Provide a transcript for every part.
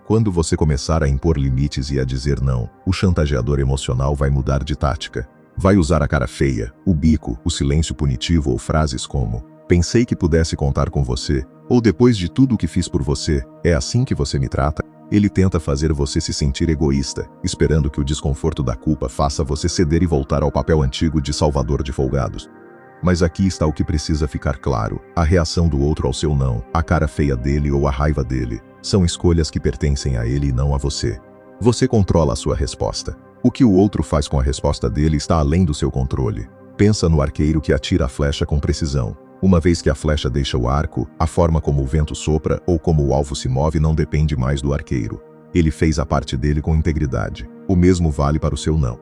Quando você começar a impor limites e a dizer não, o chantageador emocional vai mudar de tática. Vai usar a cara feia, o bico, o silêncio punitivo ou frases como: pensei que pudesse contar com você, ou depois de tudo o que fiz por você, é assim que você me trata? Ele tenta fazer você se sentir egoísta, esperando que o desconforto da culpa faça você ceder e voltar ao papel antigo de salvador de folgados. Mas aqui está o que precisa ficar claro: a reação do outro ao seu não, a cara feia dele ou a raiva dele, são escolhas que pertencem a ele e não a você. Você controla a sua resposta. O que o outro faz com a resposta dele está além do seu controle. Pensa no arqueiro que atira a flecha com precisão. Uma vez que a flecha deixa o arco, a forma como o vento sopra ou como o alvo se move não depende mais do arqueiro. Ele fez a parte dele com integridade. O mesmo vale para o seu não.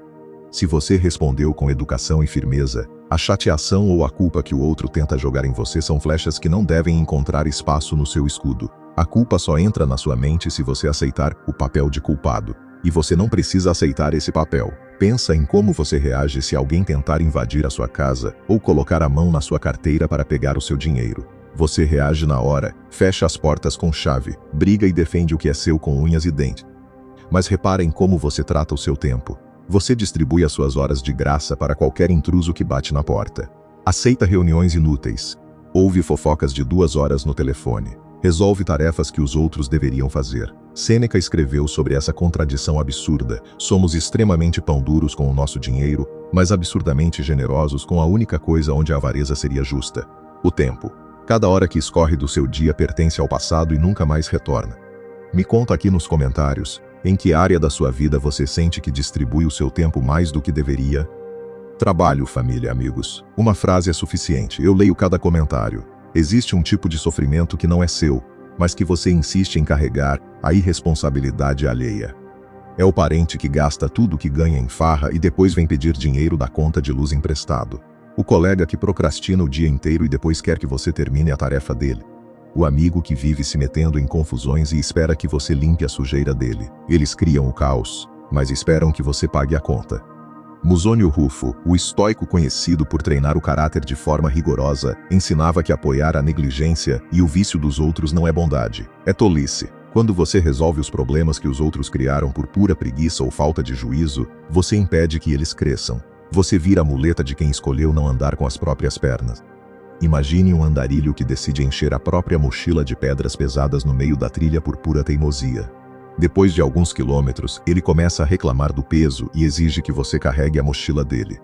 Se você respondeu com educação e firmeza, a chateação ou a culpa que o outro tenta jogar em você são flechas que não devem encontrar espaço no seu escudo. A culpa só entra na sua mente se você aceitar o papel de culpado. E você não precisa aceitar esse papel. Pensa em como você reage se alguém tentar invadir a sua casa ou colocar a mão na sua carteira para pegar o seu dinheiro. Você reage na hora, fecha as portas com chave, briga e defende o que é seu com unhas e dentes. Mas repara em como você trata o seu tempo. Você distribui as suas horas de graça para qualquer intruso que bate na porta. Aceita reuniões inúteis. Ouve fofocas de 2 horas no telefone. Resolve tarefas que os outros deveriam fazer. Sêneca escreveu sobre essa contradição absurda. Somos extremamente pão duros com o nosso dinheiro, mas absurdamente generosos com a única coisa onde a avareza seria justa: o tempo. Cada hora que escorre do seu dia pertence ao passado e nunca mais retorna. Me conta aqui nos comentários, em que área da sua vida você sente que distribui o seu tempo mais do que deveria? Trabalho, família, amigos. Uma frase é suficiente. Eu leio cada comentário. Existe um tipo de sofrimento que não é seu, mas que você insiste em carregar: a irresponsabilidade alheia. É o parente que gasta tudo que ganha em farra e depois vem pedir dinheiro da conta de luz emprestado. O colega que procrastina o dia inteiro e depois quer que você termine a tarefa dele. O amigo que vive se metendo em confusões e espera que você limpe a sujeira dele. Eles criam o caos, mas esperam que você pague a conta. Musônio Rufo, o estoico conhecido por treinar o caráter de forma rigorosa, ensinava que apoiar a negligência e o vício dos outros não é bondade, é tolice. Quando você resolve os problemas que os outros criaram por pura preguiça ou falta de juízo, você impede que eles cresçam. Você vira a muleta de quem escolheu não andar com as próprias pernas. Imagine um andarilho que decide encher a própria mochila de pedras pesadas no meio da trilha por pura teimosia. Depois de alguns quilômetros, ele começa a reclamar do peso e exige que você carregue a mochila dele.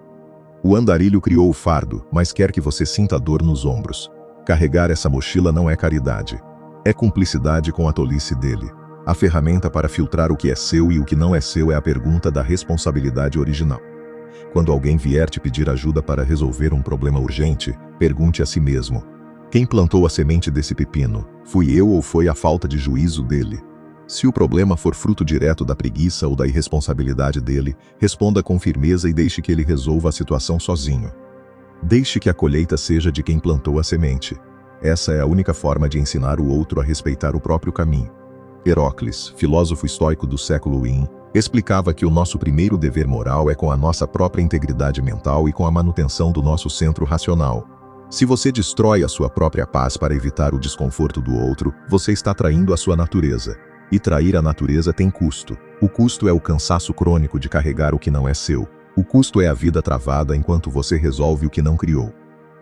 O andarilho criou o fardo, mas quer que você sinta dor nos ombros. Carregar essa mochila não é caridade. É cumplicidade com a tolice dele. A ferramenta para filtrar o que é seu e o que não é seu é a pergunta da responsabilidade original. Quando alguém vier te pedir ajuda para resolver um problema urgente, pergunte a si mesmo: quem plantou a semente desse pepino? Fui eu ou foi a falta de juízo dele? Se o problema for fruto direto da preguiça ou da irresponsabilidade dele, responda com firmeza e deixe que ele resolva a situação sozinho. Deixe que a colheita seja de quem plantou a semente. Essa é a única forma de ensinar o outro a respeitar o próprio caminho. Herócles, filósofo estoico do século I, explicava que o nosso primeiro dever moral é com a nossa própria integridade mental e com a manutenção do nosso centro racional. Se você destrói a sua própria paz para evitar o desconforto do outro, você está traindo a sua natureza. E trair a natureza tem custo. O custo é o cansaço crônico de carregar o que não é seu. O custo é a vida travada enquanto você resolve o que não criou.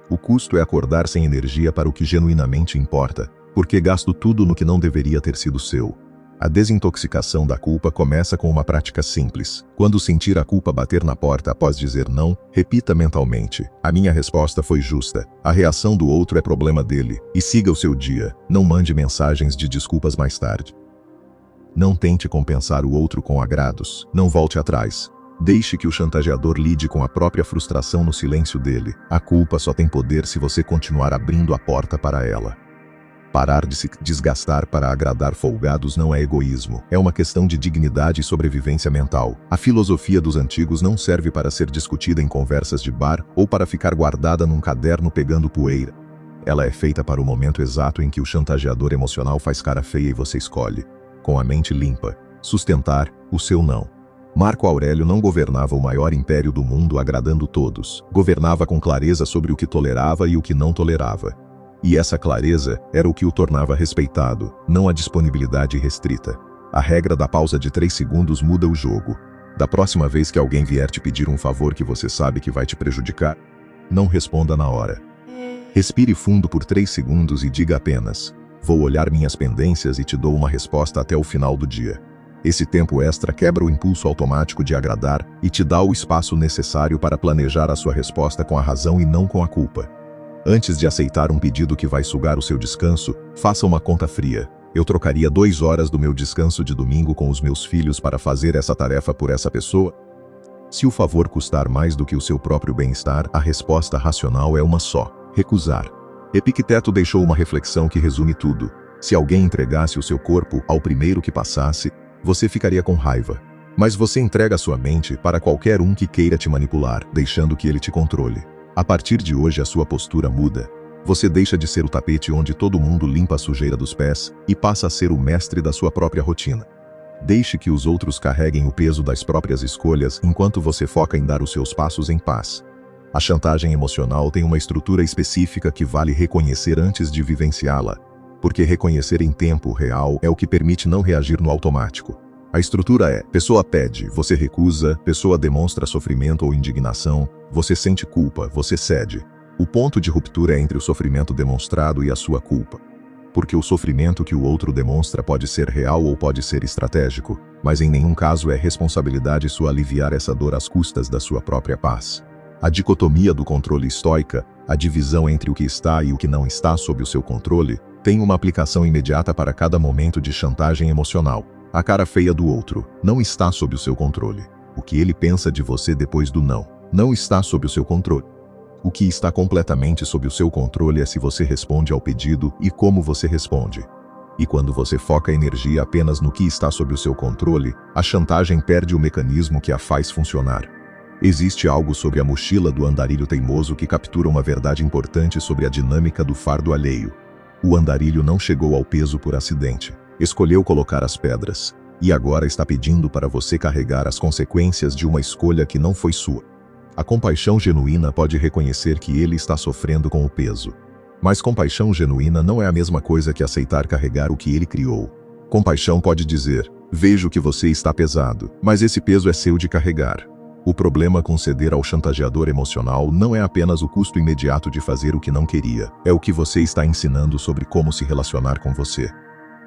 O custo é acordar sem energia para o que genuinamente importa, porque gasto tudo no que não deveria ter sido seu. A desintoxicação da culpa começa com uma prática simples. Quando sentir a culpa bater na porta após dizer não, repita mentalmente: a minha resposta foi justa. A reação do outro é problema dele. E siga o seu dia. Não mande mensagens de desculpas mais tarde. Não tente compensar o outro com agrados. Não volte atrás. Deixe que o chantageador lide com a própria frustração no silêncio dele. A culpa só tem poder se você continuar abrindo a porta para ela. Parar de se desgastar para agradar folgados não é egoísmo. É uma questão de dignidade e sobrevivência mental. A filosofia dos antigos não serve para ser discutida em conversas de bar ou para ficar guardada num caderno pegando poeira. Ela é feita para o momento exato em que o chantageador emocional faz cara feia e você escolhe, com a mente limpa, sustentar o seu não. Marco Aurélio não governava o maior império do mundo agradando todos. Governava com clareza sobre o que tolerava e o que não tolerava. E essa clareza era o que o tornava respeitado, não a disponibilidade restrita. A regra da pausa de 3 segundos muda o jogo. Da próxima vez que alguém vier te pedir um favor que você sabe que vai te prejudicar, não responda na hora. Respire fundo por 3 segundos e diga apenas: vou olhar minhas pendências e te dou uma resposta até o final do dia. Esse tempo extra quebra o impulso automático de agradar e te dá o espaço necessário para planejar a sua resposta com a razão e não com a culpa. Antes de aceitar um pedido que vai sugar o seu descanso, faça uma conta fria. Eu trocaria 2 horas do meu descanso de domingo com os meus filhos para fazer essa tarefa por essa pessoa? Se o favor custar mais do que o seu próprio bem-estar, a resposta racional é uma só: recusar. Epicteto deixou uma reflexão que resume tudo. Se alguém entregasse o seu corpo ao primeiro que passasse, você ficaria com raiva. Mas você entrega a sua mente para qualquer um que queira te manipular, deixando que ele te controle. A partir de hoje a sua postura muda. Você deixa de ser o tapete onde todo mundo limpa a sujeira dos pés e passa a ser o mestre da sua própria rotina. Deixe que os outros carreguem o peso das próprias escolhas enquanto você foca em dar os seus passos em paz. A chantagem emocional tem uma estrutura específica que vale reconhecer antes de vivenciá-la, porque reconhecer em tempo real é o que permite não reagir no automático. A estrutura é: pessoa pede, você recusa, pessoa demonstra sofrimento ou indignação, você sente culpa, você cede. O ponto de ruptura é entre o sofrimento demonstrado e a sua culpa. Porque o sofrimento que o outro demonstra pode ser real ou pode ser estratégico, mas em nenhum caso é responsabilidade sua aliviar essa dor às custas da sua própria paz. A dicotomia do controle estoica, a divisão entre o que está e o que não está sob o seu controle, tem uma aplicação imediata para cada momento de chantagem emocional. A cara feia do outro não está sob o seu controle. O que ele pensa de você depois do não está sob o seu controle. O que está completamente sob o seu controle é se você responde ao pedido e como você responde. E quando você foca a energia apenas no que está sob o seu controle, a chantagem perde o mecanismo que a faz funcionar. Existe algo sobre a mochila do andarilho teimoso que captura uma verdade importante sobre a dinâmica do fardo alheio. O andarilho não chegou ao peso por acidente. Escolheu colocar as pedras. E agora está pedindo para você carregar as consequências de uma escolha que não foi sua. A compaixão genuína pode reconhecer que ele está sofrendo com o peso. Mas compaixão genuína não é a mesma coisa que aceitar carregar o que ele criou. Compaixão pode dizer: vejo que você está pesado, mas esse peso é seu de carregar. O problema com ceder ao chantageador emocional não é apenas o custo imediato de fazer o que não queria, é o que você está ensinando sobre como se relacionar com você.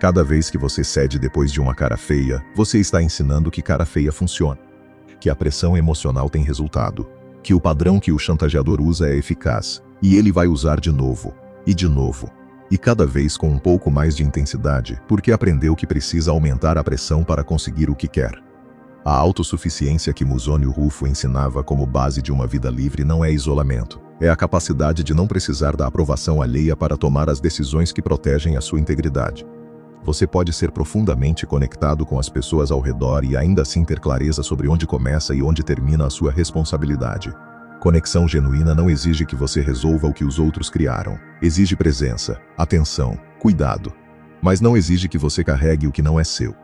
Cada vez que você cede depois de uma cara feia, você está ensinando que cara feia funciona. Que a pressão emocional tem resultado. Que o padrão que o chantageador usa é eficaz, e ele vai usar de novo, e cada vez com um pouco mais de intensidade, porque aprendeu que precisa aumentar a pressão para conseguir o que quer. A autossuficiência que Musônio Rufo ensinava como base de uma vida livre não é isolamento, é a capacidade de não precisar da aprovação alheia para tomar as decisões que protegem a sua integridade. Você pode ser profundamente conectado com as pessoas ao redor e ainda assim ter clareza sobre onde começa e onde termina a sua responsabilidade. Conexão genuína não exige que você resolva o que os outros criaram. Exige presença, atenção, cuidado. Mas não exige que você carregue o que não é seu.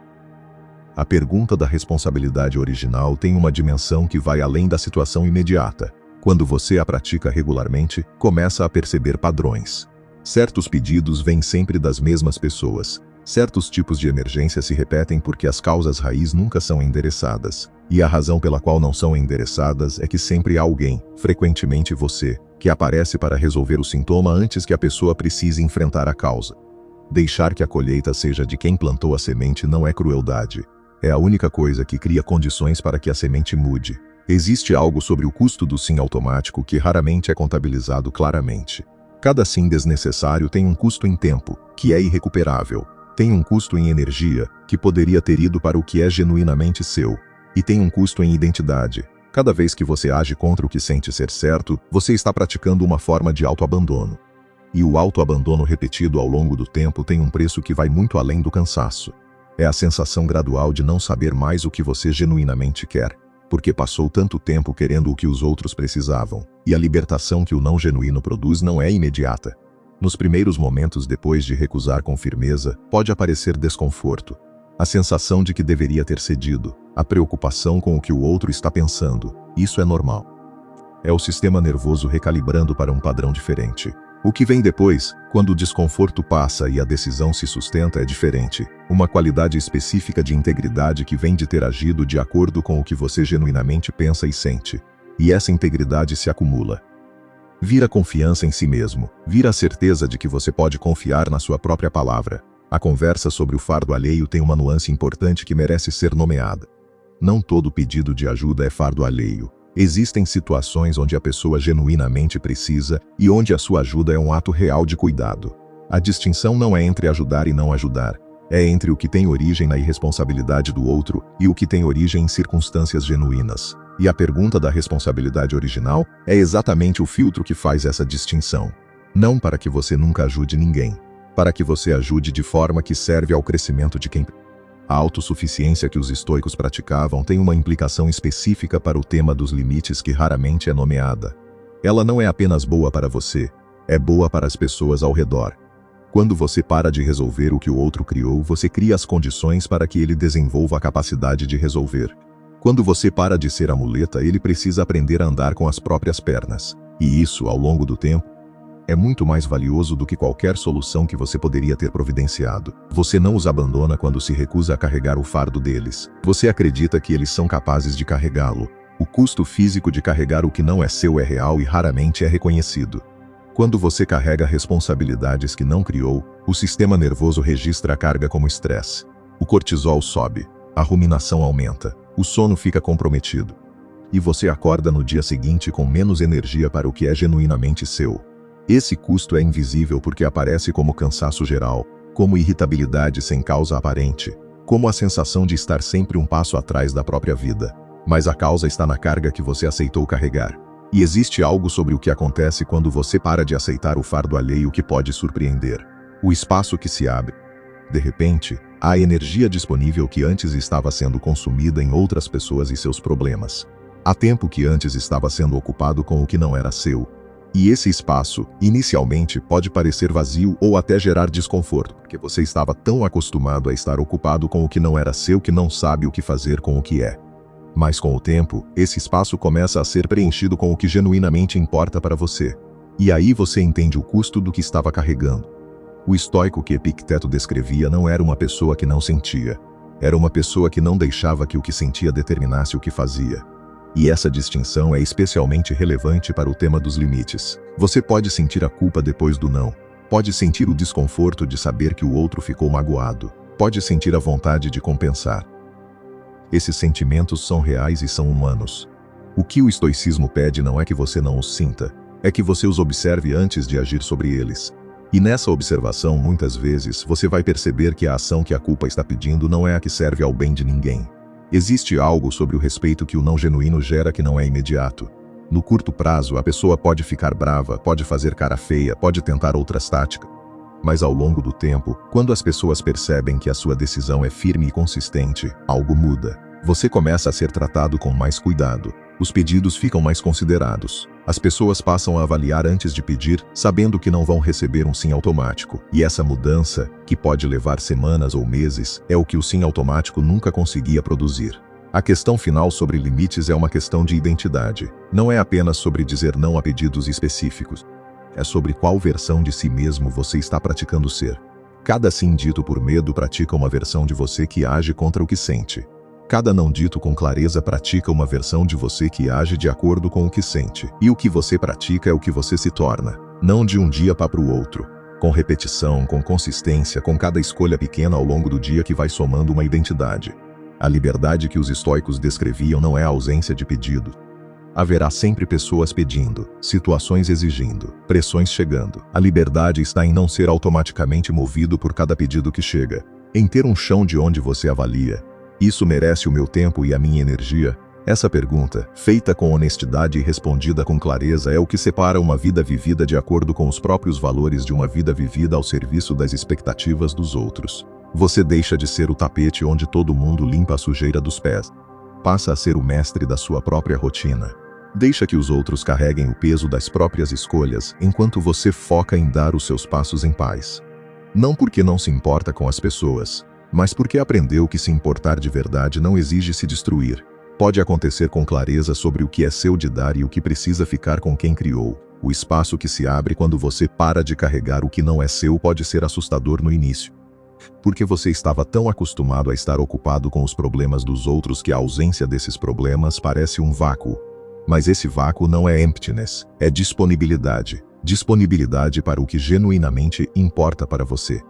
A pergunta da responsabilidade original tem uma dimensão que vai além da situação imediata. Quando você a pratica regularmente, começa a perceber padrões. Certos pedidos vêm sempre das mesmas pessoas. Certos tipos de emergência se repetem porque as causas raiz nunca são endereçadas. E a razão pela qual não são endereçadas é que sempre há alguém, frequentemente você, que aparece para resolver o sintoma antes que a pessoa precise enfrentar a causa. Deixar que a colheita seja de quem plantou a semente não é crueldade. É a única coisa que cria condições para que a semente mude. Existe algo sobre o custo do sim automático que raramente é contabilizado claramente. Cada sim desnecessário tem um custo em tempo, que é irrecuperável. Tem um custo em energia, que poderia ter ido para o que é genuinamente seu. E tem um custo em identidade. Cada vez que você age contra o que sente ser certo, você está praticando uma forma de autoabandono. E o autoabandono repetido ao longo do tempo tem um preço que vai muito além do cansaço. É a sensação gradual de não saber mais o que você genuinamente quer, porque passou tanto tempo querendo o que os outros precisavam. E a libertação que o não genuíno produz não é imediata. Nos primeiros momentos depois de recusar com firmeza, pode aparecer desconforto. A sensação de que deveria ter cedido, a preocupação com o que o outro está pensando, isso é normal. É o sistema nervoso recalibrando para um padrão diferente. O que vem depois, quando o desconforto passa e a decisão se sustenta, é diferente. Uma qualidade específica de integridade que vem de ter agido de acordo com o que você genuinamente pensa e sente. E essa integridade se acumula. Vira confiança em si mesmo, vira a certeza de que você pode confiar na sua própria palavra. A conversa sobre o fardo alheio tem uma nuance importante que merece ser nomeada. Não todo pedido de ajuda é fardo alheio. Existem situações onde a pessoa genuinamente precisa e onde a sua ajuda é um ato real de cuidado. A distinção não é entre ajudar e não ajudar, é entre o que tem origem na irresponsabilidade do outro e o que tem origem em circunstâncias genuínas. E a pergunta da responsabilidade original é exatamente o filtro que faz essa distinção. Não para que você nunca ajude ninguém, para que você ajude de forma que serve ao crescimento de quem... A autossuficiência que os estoicos praticavam tem uma implicação específica para o tema dos limites que raramente é nomeada. Ela não é apenas boa para você, é boa para as pessoas ao redor. Quando você para de resolver o que o outro criou, você cria as condições para que ele desenvolva a capacidade de resolver. Quando você para de ser a muleta, ele precisa aprender a andar com as próprias pernas. E isso, ao longo do tempo, é muito mais valioso do que qualquer solução que você poderia ter providenciado. Você não os abandona quando se recusa a carregar o fardo deles. Você acredita que eles são capazes de carregá-lo. O custo físico de carregar o que não é seu é real e raramente é reconhecido. Quando você carrega responsabilidades que não criou, o sistema nervoso registra a carga como estresse. O cortisol sobe, a ruminação aumenta, o sono fica comprometido. E você acorda no dia seguinte com menos energia para o que é genuinamente seu. Esse custo é invisível porque aparece como cansaço geral, como irritabilidade sem causa aparente, como a sensação de estar sempre um passo atrás da própria vida. Mas a causa está na carga que você aceitou carregar. E existe algo sobre o que acontece quando você para de aceitar o fardo alheio que pode surpreender. O espaço que se abre. De repente, há energia disponível que antes estava sendo consumida em outras pessoas e seus problemas. Há tempo que antes estava sendo ocupado com o que não era seu. E esse espaço, inicialmente, pode parecer vazio ou até gerar desconforto, porque você estava tão acostumado a estar ocupado com o que não era seu que não sabe o que fazer com o que é. Mas com o tempo, esse espaço começa a ser preenchido com o que genuinamente importa para você. E aí você entende o custo do que estava carregando. O estoico que Epicteto descrevia não era uma pessoa que não sentia. Era uma pessoa que não deixava que o que sentia determinasse o que fazia. E essa distinção é especialmente relevante para o tema dos limites. Você pode sentir a culpa depois do não. Pode sentir o desconforto de saber que o outro ficou magoado. Pode sentir a vontade de compensar. Esses sentimentos são reais e são humanos. O que o estoicismo pede não é que você não os sinta, é que você os observe antes de agir sobre eles. E nessa observação, muitas vezes, você vai perceber que a ação que a culpa está pedindo não é a que serve ao bem de ninguém. Existe algo sobre o respeito que o não genuíno gera que não é imediato. No curto prazo, a pessoa pode ficar brava, pode fazer cara feia, pode tentar outras táticas. Mas ao longo do tempo, quando as pessoas percebem que a sua decisão é firme e consistente, algo muda. Você começa a ser tratado com mais cuidado. Os pedidos ficam mais considerados. As pessoas passam a avaliar antes de pedir, sabendo que não vão receber um sim automático. E essa mudança, que pode levar semanas ou meses, é o que o sim automático nunca conseguia produzir. A questão final sobre limites é uma questão de identidade. Não é apenas sobre dizer não a pedidos específicos. É sobre qual versão de si mesmo você está praticando ser. Cada sim dito por medo pratica uma versão de você que age contra o que sente. Cada não dito com clareza pratica uma versão de você que age de acordo com o que sente. E o que você pratica é o que você se torna, não de um dia para o outro. Com repetição, com consistência, com cada escolha pequena ao longo do dia que vai somando uma identidade. A liberdade que os estoicos descreviam não é a ausência de pedido. Haverá sempre pessoas pedindo, situações exigindo, pressões chegando. A liberdade está em não ser automaticamente movido por cada pedido que chega, em ter um chão de onde você avalia. Isso merece o meu tempo e a minha energia? Essa pergunta, feita com honestidade e respondida com clareza, é o que separa uma vida vivida de acordo com os próprios valores de uma vida vivida ao serviço das expectativas dos outros. Você deixa de ser o tapete onde todo mundo limpa a sujeira dos pés. Passa a ser o mestre da sua própria rotina. Deixa que os outros carreguem o peso das próprias escolhas, enquanto você foca em dar os seus passos em paz. Não porque não se importa com as pessoas, mas porque aprendeu que se importar de verdade não exige se destruir. Pode acontecer com clareza sobre o que é seu de dar e o que precisa ficar com quem criou. O espaço que se abre quando você para de carregar o que não é seu pode ser assustador no início. Porque você estava tão acostumado a estar ocupado com os problemas dos outros que a ausência desses problemas parece um vácuo. Mas esse vácuo não é emptiness, é disponibilidade. Disponibilidade para o que genuinamente importa para você.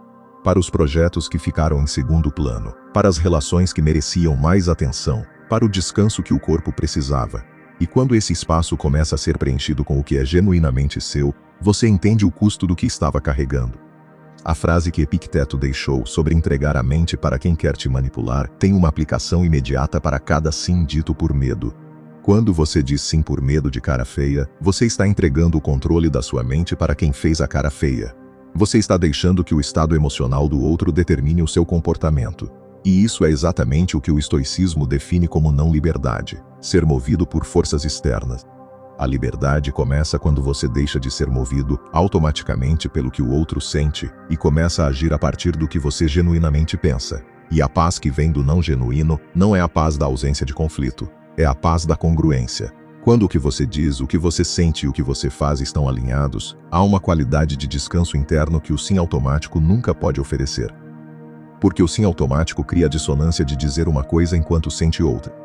Para os projetos que ficaram em segundo plano. Para as relações que mereciam mais atenção. Para o descanso que o corpo precisava. E quando esse espaço começa a ser preenchido com o que é genuinamente seu, você entende o custo do que estava carregando. A frase que Epicteto deixou sobre entregar a mente para quem quer te manipular tem uma aplicação imediata para cada sim dito por medo. Quando você diz sim por medo de cara feia, você está entregando o controle da sua mente para quem fez a cara feia. Você está deixando que o estado emocional do outro determine o seu comportamento. E isso é exatamente o que o estoicismo define como não liberdade, ser movido por forças externas. A liberdade começa quando você deixa de ser movido automaticamente pelo que o outro sente e começa a agir a partir do que você genuinamente pensa. E a paz que vem do não genuíno não é a paz da ausência de conflito, é a paz da congruência. Quando o que você diz, o que você sente e o que você faz estão alinhados, há uma qualidade de descanso interno que o sim automático nunca pode oferecer. Porque o sim automático cria a dissonância de dizer uma coisa enquanto sente outra.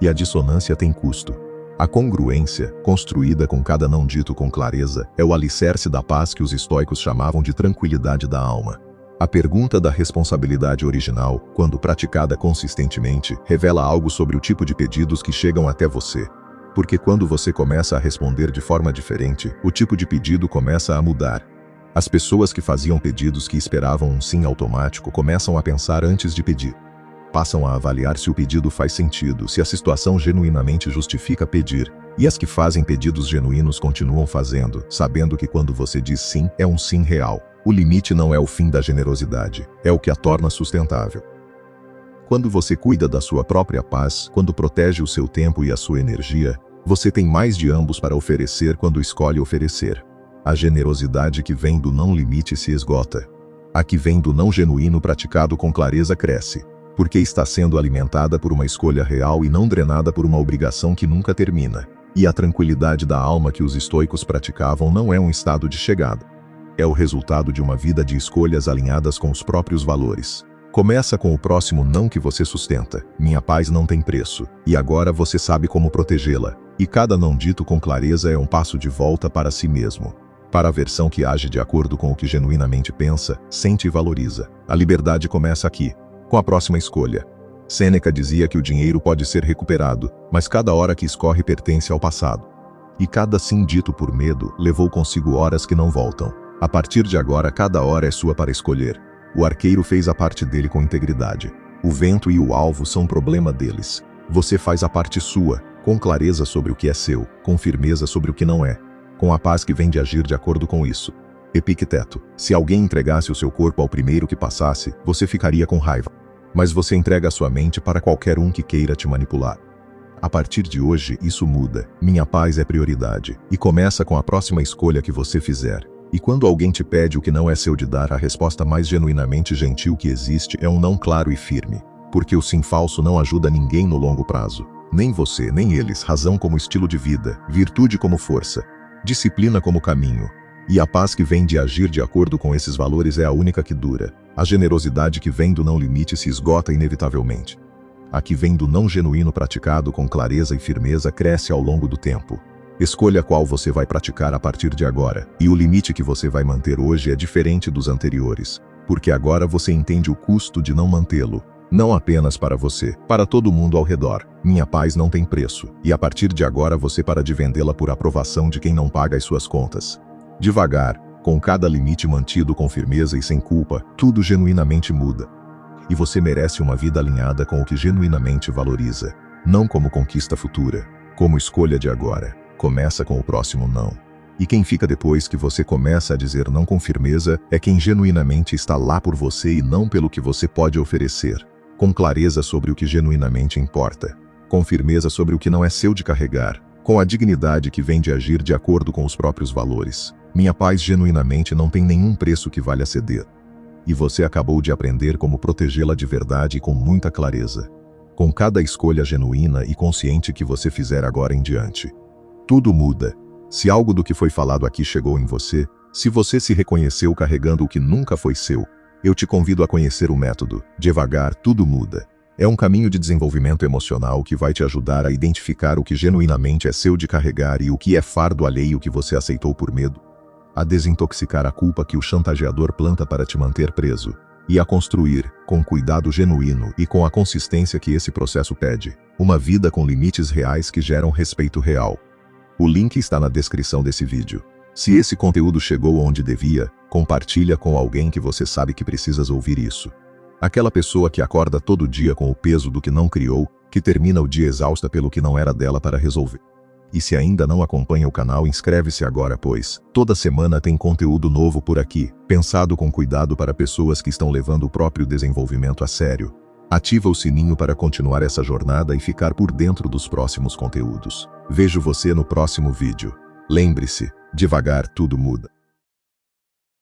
E a dissonância tem custo. A congruência, construída com cada não dito com clareza, é o alicerce da paz que os estoicos chamavam de tranquilidade da alma. A pergunta da responsabilidade original, quando praticada consistentemente, revela algo sobre o tipo de pedidos que chegam até você. Porque quando você começa a responder de forma diferente, o tipo de pedido começa a mudar. As pessoas que faziam pedidos que esperavam um sim automático começam a pensar antes de pedir. Passam a avaliar se o pedido faz sentido, se a situação genuinamente justifica pedir. E as que fazem pedidos genuínos continuam fazendo, sabendo que quando você diz sim, é um sim real. O limite não é o fim da generosidade, é o que a torna sustentável. Quando você cuida da sua própria paz, quando protege o seu tempo e a sua energia, você tem mais de ambos para oferecer quando escolhe oferecer. A generosidade que vem do não limite se esgota. A que vem do não genuíno praticado com clareza cresce, porque está sendo alimentada por uma escolha real e não drenada por uma obrigação que nunca termina. E a tranquilidade da alma que os estoicos praticavam não é um estado de chegada. É o resultado de uma vida de escolhas alinhadas com os próprios valores. Começa com o próximo não que você sustenta. Minha paz não tem preço, e agora você sabe como protegê-la. E cada não dito com clareza é um passo de volta para si mesmo. Para a versão que age de acordo com o que genuinamente pensa, sente e valoriza. A liberdade começa aqui, com a próxima escolha. Sêneca dizia que o dinheiro pode ser recuperado, mas cada hora que escorre pertence ao passado. E cada sim dito por medo levou consigo horas que não voltam. A partir de agora, cada hora é sua para escolher. O arqueiro fez a parte dele com integridade. O vento e o alvo são problema deles. Você faz a parte sua, com clareza sobre o que é seu, com firmeza sobre o que não é, com a paz que vem de agir de acordo com isso. Epicteto: se alguém entregasse o seu corpo ao primeiro que passasse, você ficaria com raiva. Mas você entrega a sua mente para qualquer um que queira te manipular. A partir de hoje, isso muda. Minha paz é prioridade. E começa com a próxima escolha que você fizer. E quando alguém te pede o que não é seu de dar, a resposta mais genuinamente gentil que existe é um não claro e firme. Porque o sim falso não ajuda ninguém no longo prazo. Nem você, nem eles. Razão como estilo de vida, virtude como força, disciplina como caminho. E a paz que vem de agir de acordo com esses valores é a única que dura. A generosidade que vem do não limite se esgota inevitavelmente. A que vem do não genuíno praticado com clareza e firmeza cresce ao longo do tempo. Escolha qual você vai praticar a partir de agora, e o limite que você vai manter hoje é diferente dos anteriores, porque agora você entende o custo de não mantê-lo. Não apenas para você, para todo mundo ao redor. Minha paz não tem preço, e a partir de agora você para de vendê-la por aprovação de quem não paga as suas contas. Devagar, com cada limite mantido com firmeza e sem culpa, tudo genuinamente muda. E você merece uma vida alinhada com o que genuinamente valoriza, não como conquista futura, como escolha de agora. Começa com o próximo não. E quem fica depois que você começa a dizer não com firmeza é quem genuinamente está lá por você e não pelo que você pode oferecer. Com clareza sobre o que genuinamente importa. Com firmeza sobre o que não é seu de carregar. Com a dignidade que vem de agir de acordo com os próprios valores. Minha paz genuinamente não tem nenhum preço que valha ceder. E você acabou de aprender como protegê-la de verdade e com muita clareza. com cada escolha genuína e consciente que você fizer agora em diante. Tudo muda. Se algo do que foi falado aqui chegou em você, se você se reconheceu carregando o que nunca foi seu, eu te convido a conhecer o método. Devagar, tudo muda. É um caminho de desenvolvimento emocional que vai te ajudar a identificar o que genuinamente é seu de carregar e o que é fardo alheio que você aceitou por medo, a desintoxicar a culpa que o chantageador planta para te manter preso, e a construir, com cuidado genuíno e com a consistência que esse processo pede, uma vida com limites reais que geram respeito real. O link está na descrição desse vídeo. Se esse conteúdo chegou onde devia, compartilha com alguém que você sabe que precisas ouvir isso. Aquela pessoa que acorda todo dia com o peso do que não criou, que termina o dia exausta pelo que não era dela para resolver. E se ainda não acompanha o canal, inscreve-se agora, pois toda semana tem conteúdo novo por aqui, pensado com cuidado para pessoas que estão levando o próprio desenvolvimento a sério. Ativa o sininho para continuar essa jornada e ficar por dentro dos próximos conteúdos. Vejo você no próximo vídeo. Lembre-se, devagar tudo muda.